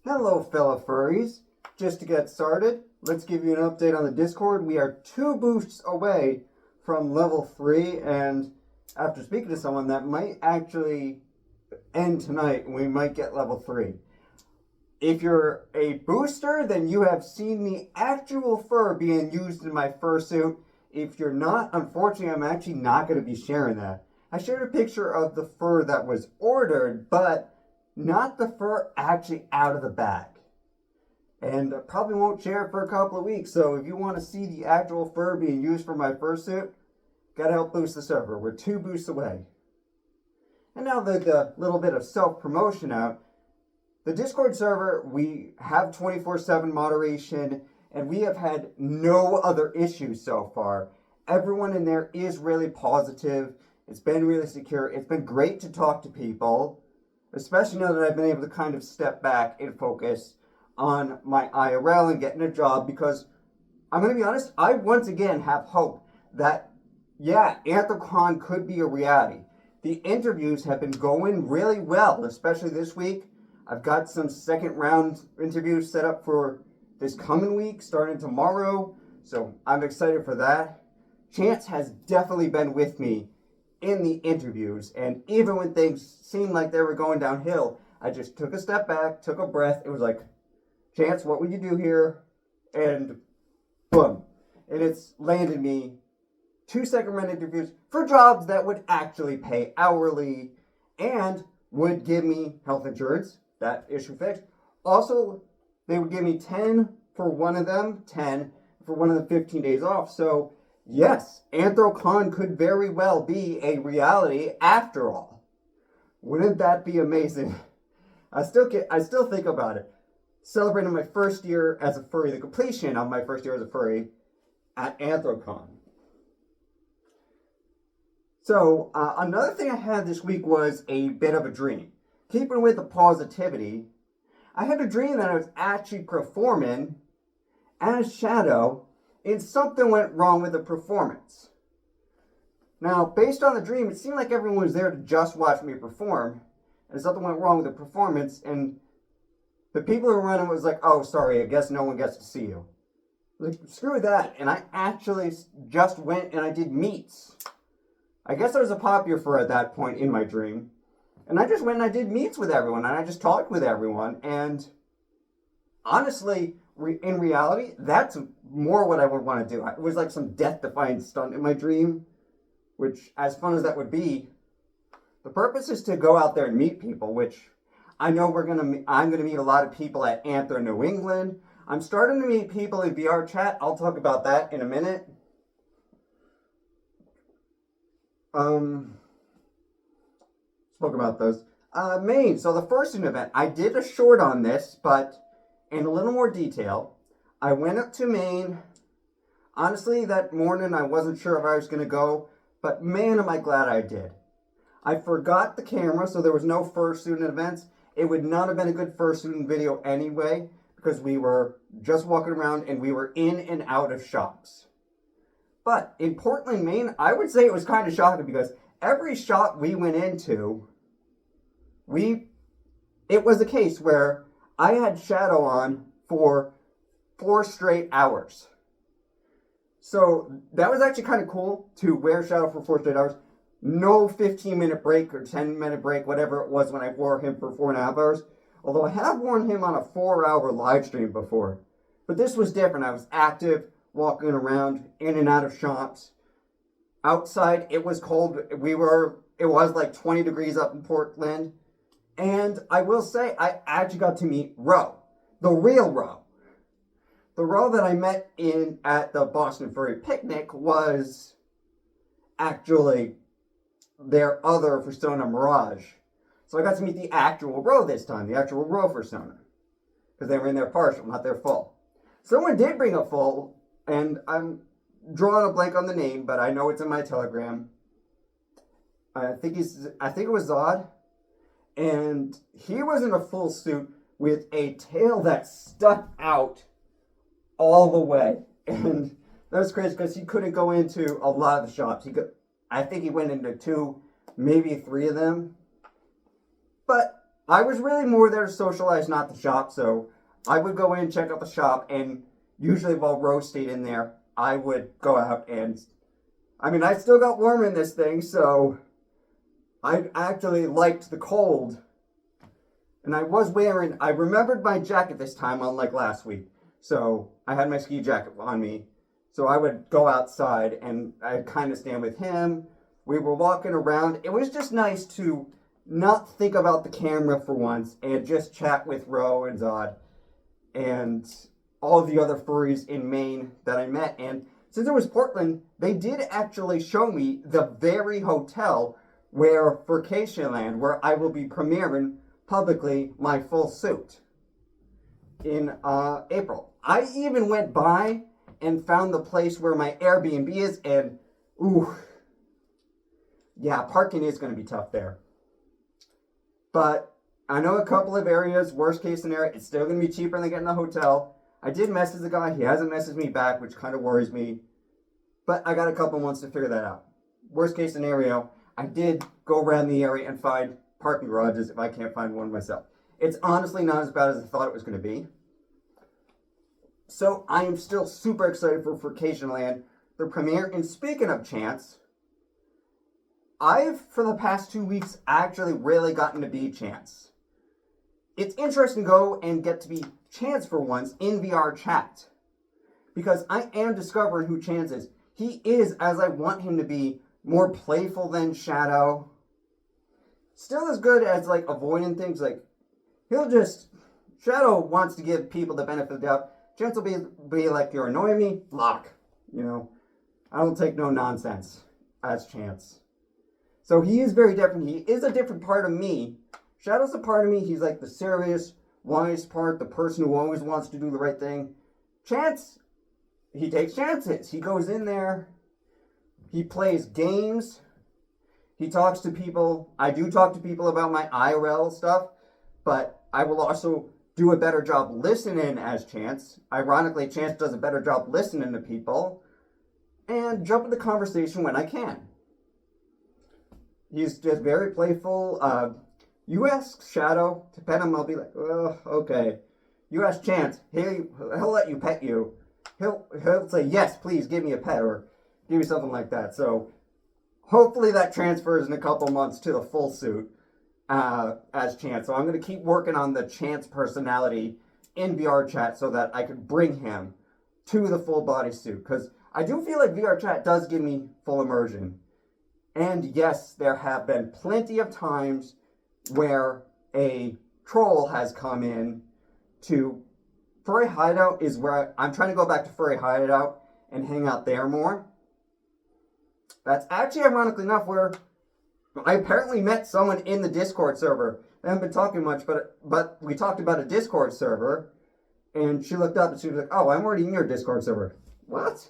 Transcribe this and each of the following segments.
Hello, fellow furries. Just to get started, let's give you an update on the Discord. We are 2 boosts away from level 3, and after speaking to someone, that might actually end tonight, and we might get level 3. If you're a booster, then you have seen the actual fur being used in my fursuit. If you're not, unfortunately, I'm actually not going to be sharing that. I shared a picture of the fur that was ordered, but not the fur actually out of the bag. And I probably won't share it for a couple of weeks, so if you want to see the actual fur being used for my fursuit, gotta help boost the server. We're 2 boosts away. And now that the little bit of self-promotion out, the Discord server, we have 24/7 moderation, and we have had no other issues so far. Everyone in there is really positive. It's been really secure. It's been great to talk to people, especially now that I've been able to kind of step back and focus on my IRL and getting a job, because I'm going to be honest, I once again have hope that, yeah, Anthrocon could be a reality. The interviews have been going really well, especially this week. I've got some second round interviews set up for this coming week, starting tomorrow, so I'm excited for that. Chance has definitely been with me in the interviews, and even when things seemed like they were going downhill, I just took a step back, took a breath. It was like, Chance, what would you do here? And boom. And it's landed me 2 second round interviews for jobs that would actually pay hourly and would give me health insurance. That issue fixed. Also, they would give me 10 for one of them, 10 for one of the 15 days off. So yes, Anthrocon could very well be a reality after all. Wouldn't that be amazing? I still think about it. Celebrating my first year as a furry, the completion of my first year as a furry at Anthrocon. So another thing I had this week was a bit of a dream. Keeping with the positivity, I had a dream that I was actually performing as Shadow, and something went wrong with the performance. Now, based on the dream, it seemed like everyone was there to just watch me perform, and something went wrong with the performance, and the people who were running was like, oh, sorry, I guess no one gets to see you. Like, screw that, and I actually just went and I did meets. I guess I was a popular fur at that point in my dream. And I just went and I did meets with everyone, and I just talked with everyone, and honestly, in reality, that's more what I would want to do. It was like some death-defying stunt in my dream, which, as fun as that would be, the purpose is to go out there and meet people, which I know I'm gonna meet a lot of people at Anthrocon New England. I'm starting to meet people in VRCHAT. I'll talk about that in a minute. Spoke about those. Maine. So the first event, I did a short on this, but in a little more detail. I went up to Maine. Honestly, that morning I wasn't sure if I was going to go, but man, am I glad I did. I forgot the camera, so there was no fursuiting events. It would not have been a good fursuiting video anyway, because we were just walking around and we were in and out of shops. But in Portland, Maine, I would say it was kind of shocking, because every shop we went into, it was a case where I had Shadow on for 4 straight hours. So that was actually kind of cool to wear Shadow for 4 straight hours. No 15-minute break or 10-minute break, whatever it was when I wore him for 4.5 hours. Although I have worn him on a 4-hour live stream before. But this was different. I was active, walking around, in and out of shops. Outside, it was cold. It was like 20 degrees up in Portland. And I will say, I actually got to meet Ro, the real Ro. The Ro that I met at the Boston Furry Picnic was actually their other Persona Mirage. So I got to meet the actual Ro this time, the actual Ro Persona. Because they were in their partial, not their full. Someone did bring a full, and I'm drawing a blank on the name, but I know it's in my Telegram. I think it was Zod. And he was in a full suit with a tail that stuck out all the way. And that was crazy because he couldn't go into a lot of the shops. I think he went into 2, maybe 3 of them. But I was really more there to socialize, not the shop. So I would go in, check out the shop, and usually while Rose stayed in there, I would go out and, I mean, I still got warm in this thing, so I actually liked the cold. And I remembered my jacket this time, unlike last week. So I had my ski jacket on me. So I would go outside and I'd kind of stand with him. We were walking around. It was just nice to not think about the camera for once and just chat with Ro and Zod and all the other furries in Maine that I met. And since it was Portland, they did actually show me the very hotel where VRCHAT, where I will be premiering publicly my full suit in April. I even went by and found the place where my Airbnb is, and ooh, yeah, parking is going to be tough there. But I know a couple of areas, worst case scenario, it's still going to be cheaper than getting a hotel. I did message the guy. He hasn't messaged me back, which kind of worries me. But I got a couple months to figure that out. Worst case scenario, I did go around the area and find parking garages if I can't find one myself. It's honestly not as bad as I thought it was going to be. So I am still super excited for VRCHAT, the premiere. And speaking of Chance, I've, for the past 2 weeks, actually really gotten to be Chance. It's interesting to go and get to be Chance for once in VRCHAT. Because I am discovering who Chance is. He is, as I want him to be, more playful than Shadow. Still as good as, like, avoiding things. Like, Shadow wants to give people the benefit of the doubt. Chance will be like, you're annoying me, block. You know, I don't take no nonsense as Chance. So he is very different. He is a different part of me. Shadow's a part of me. He's like the serious, wise part, the person who always wants to do the right thing. Chance, he takes chances. He goes in there. He plays games. He talks to people. I do talk to people about my IRL stuff, but I will also do a better job listening as Chance. Ironically, Chance does a better job listening to people and jump in the conversation when I can. He's just very playful. You ask Shadow to pet him, I'll be like, oh, okay. You ask Chance, he'll let you pet you. He'll say, yes, please give me a pet, or give me something like that. So hopefully that transfers in a couple months to the full suit as Chance. So I'm going to keep working on the Chance personality in VRCHAT so that I can bring him to the full body suit. Because I do feel like VRCHAT does give me full immersion. And yes, there have been plenty of times where a troll has come in to Furry Hideout is where I'm trying to go back to Furry Hideout and hang out there more. That's actually, ironically enough, where I apparently met someone in the Discord server. I haven't been talking much, but we talked about a Discord server, and she looked up and she was like, oh, I'm already in your Discord server. What?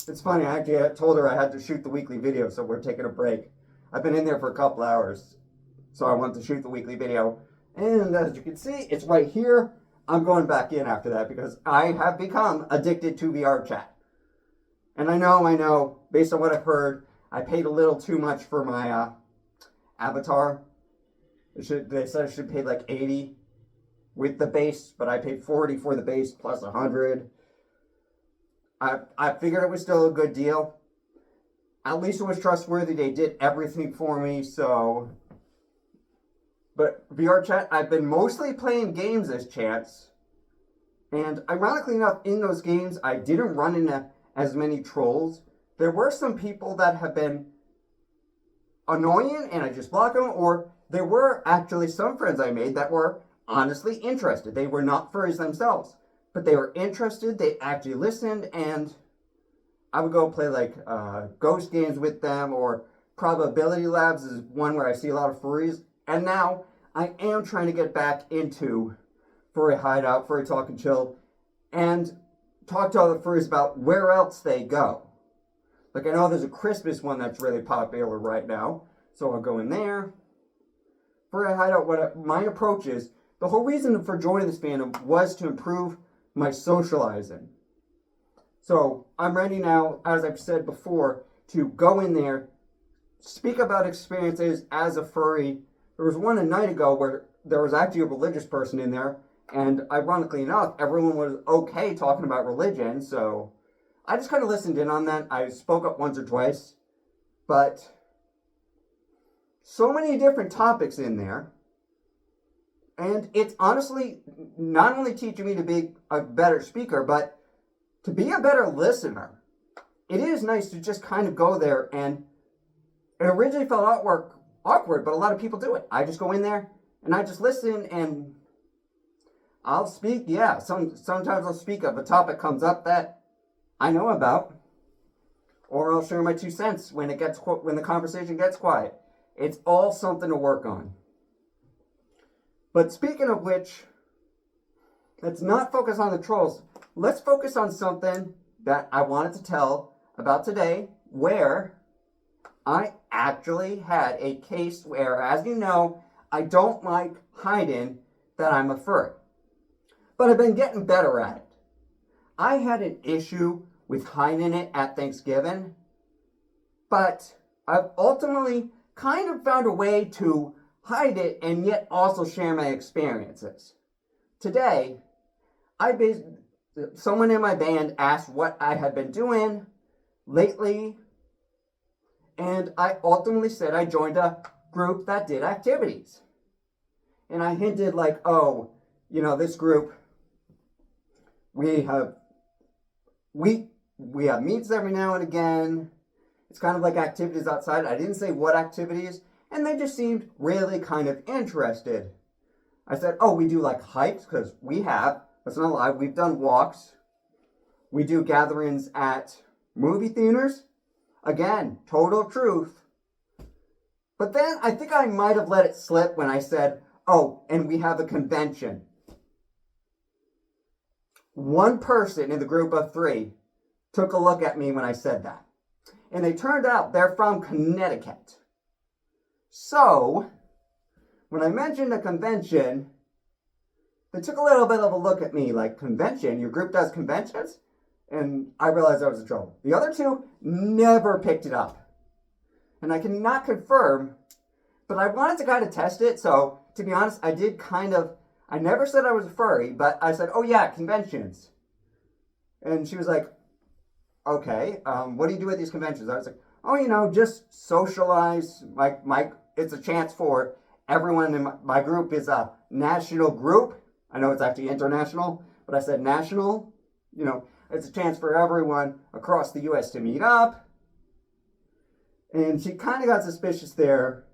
It's funny, I told her I had to shoot the weekly video, so we're taking a break. I've been in there for a couple hours, so I wanted to shoot the weekly video. And as you can see, it's right here. I'm going back in after that because I have become addicted to VRCHAT. And I know, based on what I've heard, I paid a little too much for my avatar. They said I should pay like $80 with the base, but I paid $40 for the base plus $100. I figured it was still a good deal. At least it was trustworthy. They did everything for me, so. But VRCHAT, I've been mostly playing games as Chance. And ironically enough, in those games, I didn't run into as many trolls. There were some people that have been annoying and I just blocked them, or there were actually some friends I made that were honestly interested. They were not furries themselves, but they were interested, they actually listened, and I would go play like ghost games with them, or Probability Labs is one where I see a lot of furries. And now I am trying to get back into Furry Hideout, Furry Talk and Chill, and talk to other furries about where else they go. Like I know there's a Christmas one that's really popular right now, so I'll go in there. Furry Hideout, what my approach is, the whole reason for joining this fandom was to improve my socializing. So I'm ready now, as I've said before, to go in there, speak about experiences as a furry There was one a night ago where there was actually a religious person in there, and ironically enough, everyone was okay talking about religion, so I just kind of listened in on that. I spoke up once or twice, but so many different topics in there, and it's honestly not only teaching me to be a better speaker, but to be a better listener. It is nice to just kind of go there, and it originally felt awkward, but a lot of people do it. I just go in there and I just listen, and I'll speak. Yeah, sometimes I'll speak if a topic comes up that I know about, or I'll share my 2 cents when the conversation gets quiet. It's all something to work on. But speaking of which, let's not focus on the trolls. Let's focus on something that I wanted to tell about today, where I actually had a case where, as you know, I don't like hiding that I'm a furry. But I've been getting better at it. I had an issue with hiding it at Thanksgiving, but I've ultimately kind of found a way to hide it and yet also share my experiences. Today, someone in my band asked what I had been doing lately, and I ultimately said I joined a group that did activities. And I hinted like, oh, this group, we have meets every now and again. It's kind of like activities outside. I didn't say what activities, and they just seemed really kind of interested. I said, oh, we do like hikes, because that's not a lie, we've done walks. We do gatherings at movie theaters. Again, total truth. But then I think I might have let it slip when I said, oh, and we have a convention. One person in the group of 3 took a look at me when I said that. And they turned out they're from Connecticut. So, when I mentioned a convention, they took a little bit of a look at me like, convention? Your group does conventions? And I realized I was in trouble. The other 2 never picked it up. And I cannot confirm, but I wanted to kind of test it. So, to be honest, I never said I was a furry, but I said, oh yeah, conventions. And she was like, okay, what do you do at these conventions? I was like, oh, just socialize. It's a chance for everyone in my group is a national group. I know it's actually international, but I said national. It's a chance for everyone across the U.S. to meet up. And she kind of got suspicious there,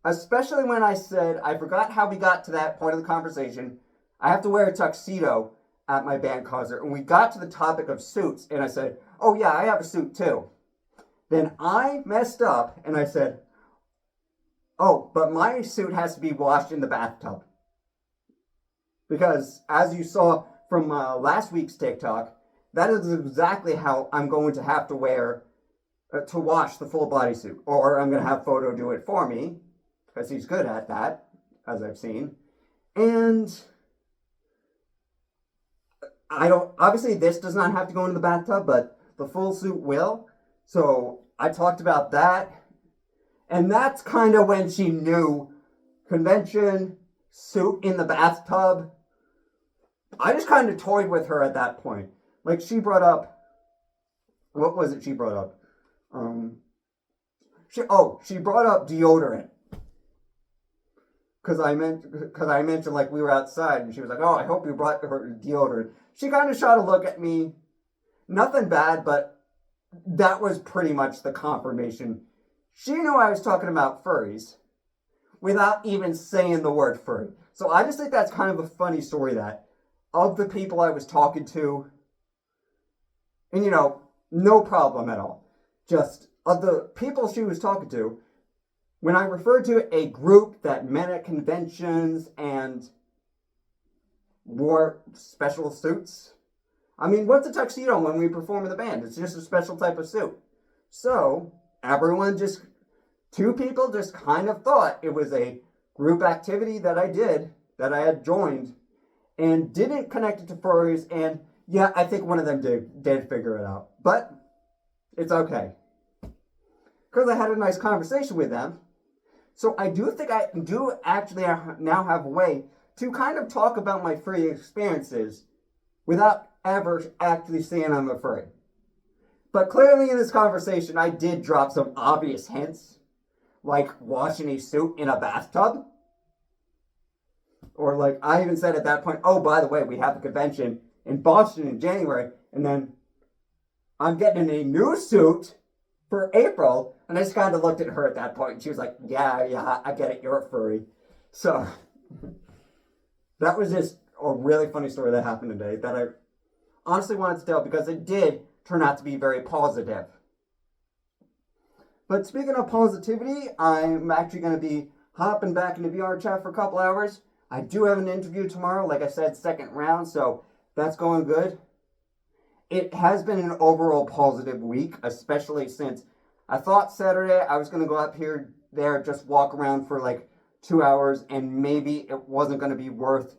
especially when I said, I forgot how we got to that point of the conversation. I have to wear a tuxedo at my band concert. And we got to the topic of suits, and I said, oh yeah, I have a suit too. Then I messed up, and I said, oh, but my suit has to be washed in the bathtub. Because, as you saw from last week's TikTok, that is exactly how I'm going to have to wear to wash the full bodysuit. Or I'm going to have Photo do it for me, because he's good at that, as I've seen. And obviously this does not have to go into the bathtub, but the full suit will. So I talked about that. And that's kind of when she knew convention, suit in the bathtub. I just kind of toyed with her at that point. Like, she brought up, what was it she brought up? She brought up deodorant. Because I mentioned like we were outside, and she was like, oh, I hope you brought her deodorant. She kind of shot a look at me. Nothing bad, but that was pretty much the confirmation. She knew I was talking about furries without even saying the word furry. So I just think that's kind of a funny story, that of the people I was talking to, and no problem at all. Just of the people she was talking to, when I referred to a group that met at conventions and wore special suits, I mean, what's a tuxedo when we perform in the band? It's just a special type of suit. So, two people just kind of thought it was a group activity that I had joined, and didn't connect it to furries, and yeah, I think one of them did figure it out. But, it's okay. Because I had a nice conversation with them. So I do think I do actually now have a way to kind of talk about my furry experiences without ever actually saying I'm a furry. But clearly in this conversation, I did drop some obvious hints, like washing a suit in a bathtub. Or like I even said at that point, oh, by the way, we have a convention in Boston in January, and then I'm getting a new suit for April. And I just kind of looked at her at that point, and she was like, yeah, I get it, you're a furry. So that was just a really funny story that happened today that I honestly wanted to tell because it did turn out to be very positive. But speaking of positivity, I'm actually going to be hopping back into VRCHAT for a couple hours. I do have an interview tomorrow, like I said, second round, so that's going good. It has been an overall positive week, especially since I thought Saturday I was going to go up here, there, just walk around for like 2 hours, and maybe it wasn't going to be worth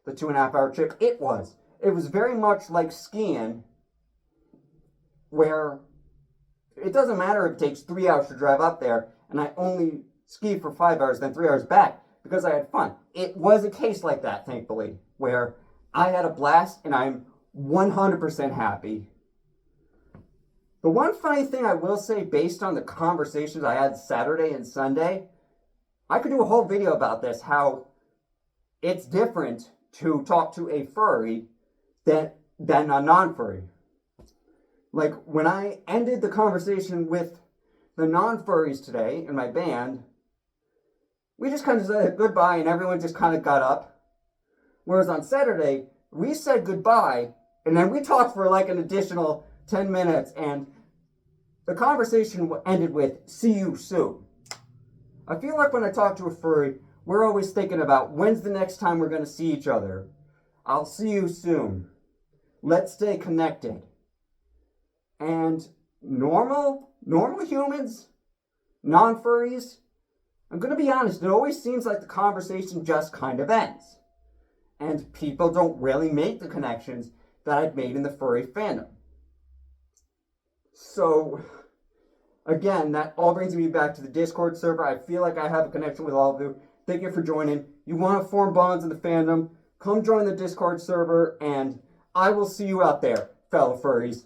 the 2.5 hour trip. It was. It was very much like skiing, where it doesn't matter if it takes 3 hours to drive up there, and I only ski for 5 hours, then 3 hours back, because I had fun. It was a case like that, thankfully, where I had a blast, and I'm 100% happy. The one funny thing I will say, based on the conversations I had Saturday and Sunday, I could do a whole video about this, how it's different to talk to a furry than a non-furry. Like, when I ended the conversation with the non-furries today in my band, we just kind of said goodbye and everyone just kind of got up. Whereas on Saturday, we said goodbye and then we talked for like an additional 10 minutes and the conversation ended with, see you soon. I feel like when I talk to a furry, we're always thinking about when's the next time we're going to see each other. I'll see you soon. Let's stay connected. And normal humans, non-furries, I'm going to be honest, it always seems like the conversation just kind of ends. And people don't really make the connections that I've made in the furry fandom. So, again, that all brings me back to the Discord server. I feel like I have a connection with all of you. Thank you for joining. You want to form bonds in the fandom, come join the Discord server, and I will see you out there, fellow furries.